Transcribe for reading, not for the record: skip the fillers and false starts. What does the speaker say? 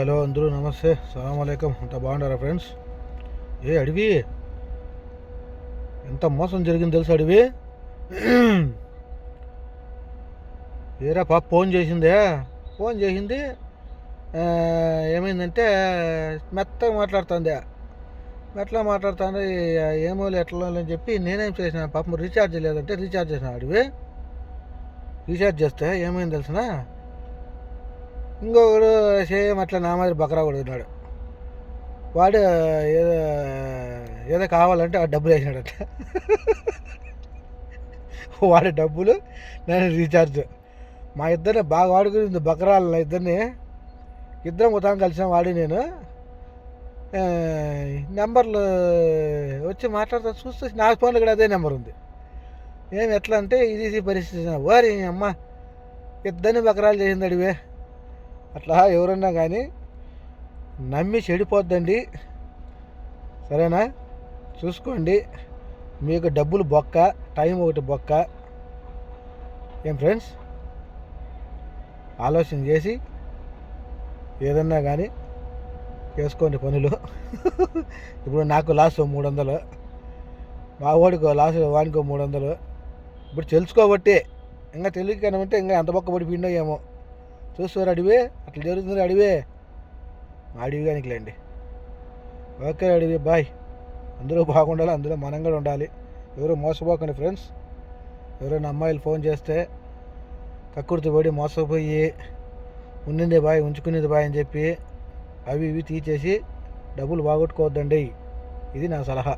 Hello అందరూ నమస్తే, సలాం అలైకుం. అంత బాగుండారా ఫ్రెండ్స్? అడవి ఎంత మోసం జరిగింది తెలుసు. అడవి ఏరా పాప ఫోన్ చేసింది. ఏమైందంటే మెత్తగా మాట్లాడుతుంది. ఏమో ఎట్లా అని చెప్పి నేనేం చేసిన, పాపం రీఛార్జ్ లేదంటే రీఛార్జ్ చేసిన. అడవి రీఛార్జ్ చేస్తే ఏమైంది తెలిసిన, ఇంకొకడు సేమ్ అట్లా నా మాదిరి బకరా కూడా ఉన్నాడు. వాడు ఏదో కావాలంటే ఆ డబ్బులు వేసినాడట. వాడి డబ్బులు, నేను రీఛార్జ్. మా ఇద్దరిని బాగా వాడుకుని బకరాలు ఇద్దరం ఉదాహరణ కలిసాం. వాడి నేను నెంబర్లు వచ్చి మాట్లాడుతా చూస్తే నా ఫోన్లో కూడా అదే నెంబర్ ఉంది. ఏమి ఎట్లా అంటే ఇది పరిస్థితి. వారి అమ్మ ఇద్దరిని బకరాలు చేసింది అడివే. అట్లా ఎవరన్నా కానీ నమ్మి చెడిపోద్దండి, సరేనా? చూసుకోండి. మీకు డబ్బులు బొక్క, టైం ఒకటి బొక్క. ఏం ఫ్రెండ్స్, ఆలోచన చేసి ఏదన్నా కానీ చేసుకోండి పనులు. ఇప్పుడు నాకు లాస్ 300, మా వాడికో లాస్, వాడికో 300. ఇప్పుడు తెలుసుకోబట్టే, ఇంకా తెలియకనంటే ఇంకా ఎంత బొక్క పడిపోయిందో ఏమో. చూస్తారు అడివే, అట్లా జరుగుతుంది అడివే. అడివి కానికిలేండి. ఓకే అడివి, బాయ్. అందరూ బాగుండాలి, అందులో మనం కూడా ఉండాలి. ఎవరు మోసపోకండి ఫ్రెండ్స్. ఎవరైనా అమ్మాయిలు ఫోన్ చేస్తే కక్కుర్తి పడి మోసపోయి ఉండిందే బాయ్, ఉంచుకునేది బాయ్ అని చెప్పి అవి ఇవి తీసేసి డబ్బులు బాగొట్టుకోవద్దండి. ఇది నా సలహా.